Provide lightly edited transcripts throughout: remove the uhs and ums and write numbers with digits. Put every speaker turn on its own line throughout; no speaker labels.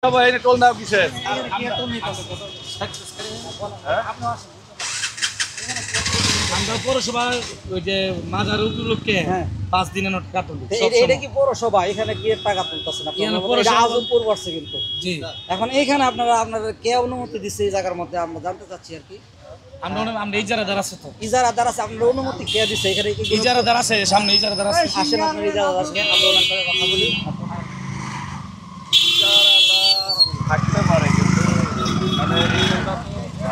Toll নাও কিসের
আমরা পৌরসভা ওই যে মাজার উপলক্ষে 5 দিনের নোট কাটুন।
এটা কি পৌরসভা? এখানে কি টাকা তুলতেছেন আপনারা? এটা আজমপুর পড়ছে কিন্তু।
জি,
এখন এখানে আপনাদের কে অনুমতি দিচ্ছে এই জায়গার মধ্যে? আমরা জানতে চাচ্ছি আর কি।
আমরা ইজারাদার আছে তো,
ইজারাদার আছে, আপনার অনুমতি কে দিচ্ছে এখানে?
ইজারাদার আছে, সামনে ইজারাদার আছে।
আসেন আপনার ইজারাদার সাথে আমরা ওনার সাথে কথা বলি।
থাকতে পারে কিন্তু মানে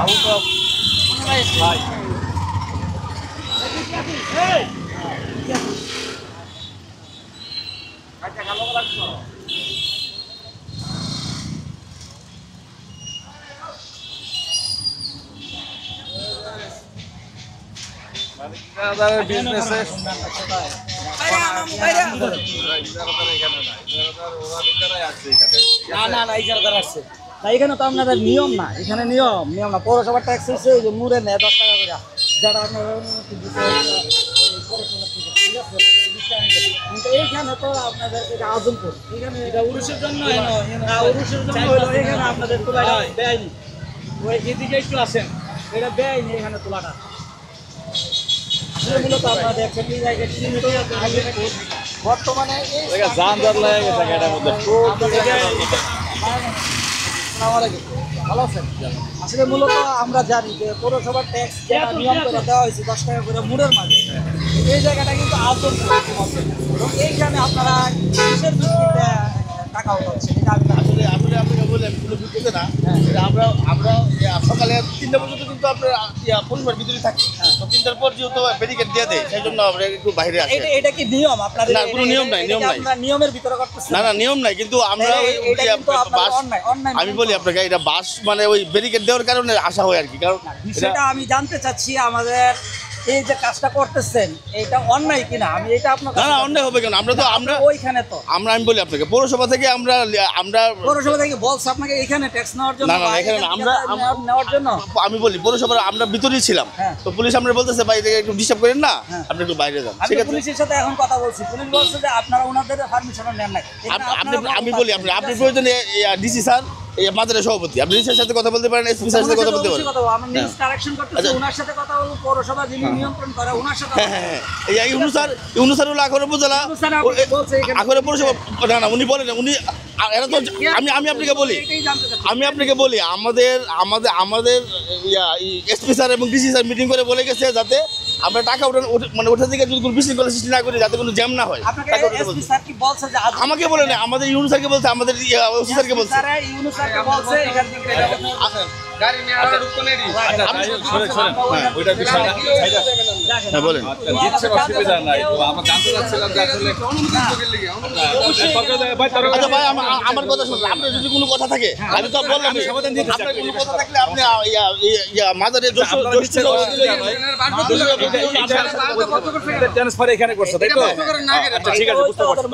আউট অফ ভাই
এখানে তো আপনাদের নিয়ম না, এখানে নিয়ম না। পৌরসভার ট্যাক্স হচ্ছে ওই যে মুড়ে নেয় 10 টাকা করে, যেটা আপনার অনুমতি দিতে কিন্তু এইখানে তো আপনাদের আজমপুর, এখানে
এটা উরুষের জন্য
এখানে আপনাদের তোলাটা বেআইনি।
ওই এদিকে একটু আসেন,
এটা বেআইনি এখানে তোলাটা। মূলত আপনারা দেখছেন এই জায়গায় বর্তমানে
জানজার লাগে গেছে এটার মধ্যে
ভালো আছেন? আসলে মূলত আমরা জানি যে পৌরসভার ট্যাক্স যেটা নিয়ম করে দেওয়া হয়েছে 10 টাকা করে মুড়ের মাঝে, এই জায়গাটা কিন্তু আজব এবং এইখানে আপনারা কিসের ভিত্তিতে টাকা উঠাচ্ছেন? এটা আমি
আসলে আপনাকে বললেন কোনো বিপদে না। আমরা সকালে 3টা পর্যন্ত কিন্তু আপনার পরিবার ভিতরে থাকি। তো 3টার পর যেহেতু ব্যারিকেড দিয়ে দেয়, সেই জন্য আমরা একটু বাইরে আসি।
এটা কি নিয়ম আপনাদের?
না, কোনো নিয়ম নাই, নিয়ম নাই।
আপনারা নিয়মের ভিতরে করতেছেন?
না, নিয়ম নাই, কিন্তু আমরা বাস, আমি বলি আপনাকে, এটা বাস মানে ওই ব্যারিকেড দেওয়ার কারণে আসা হয় আর কি। কারণ
সেটা আমি জানতে চাচ্ছি, আমাদের এই যে কাজটা করতেছেন এটা অন্যায় কিনা? আমি এটা আপনার
না, অন্যায় হবে কেন? আমরা
ওইখানে তো
আমি বলি আপনাকে, পৌরসভা থেকে আমরা
পৌরসভা থেকে বলছে আপনাকে এখানে ট্যাক্স নেওয়ার জন্য?
না, এখানে না,
নেওয়ার জন্য
আমি বলি পৌরসভা আমরা ভিতরেই ছিলাম। তো পুলিশ আমরা বলতেছে ভাই এটাকে একটু ডিস্টার্ব করেন না, আপনি একটু বাইরে যান।
আমি পুলিশের সাথে এখন কথা বলছি, পুলিশ বলছে যে আপনারা ওনাদের পারমিশন নেন নাই।
আমি বলি আপনি প্রয়োজনে ডিসি স্যার, এই মাদারের সভাপতি, আপনি ডিসির সাথে কথা বলতে পারেন, এসপি স্যারের সাথে কথা বলতে পারেন।
আমরা নিউজ কালেকশন করতেছি, ওনার সাথে কথা বলবো। পৌরসভা যিনি নিয়ন্ত্রণ করে ওনার সাথে
এই ইউনুস স্যার হলো আখরে উপজেলা, আখরে পৌরসভা। না, উনি বলেন, উনি এরা তো আমি আপনাকে বলি আমাদের এসপি স্যার এবং ডিসি স্যার মিটিং করে বলে গেছে যাতে আমরা টাকা মানে ওঠা থেকে যদি কোনো বিশৃঙ্খলা সৃষ্টি না করি, যাতে কোনো জ্যাম না হয়। আমাকে বলে না, আমাদের ইউনুস স্যারকে বলছে, আমাদের ওসি স্যারকে বলছে।
গাড়ি নিয়ে আর ঢুকতে নেই। ওইটা বিষয় না,
হ্যাঁ বলেন।
ইচ্ছে অসুবিধা নাই, তো আমরা জানতে চাচ্ছিলাম যে আসলে
আচ্ছা ভাই, আমার কথা শুনুন। আপনার যদি কোনো কথা থাকে, আমি তো বললাম সমাধান দিতে। আপনার কোনো কথা থাকলে আপনি মাদারের
ট্রান্সফার এখানে করছে, তাই তো? ঠিক আছে, বুঝতে পারছি।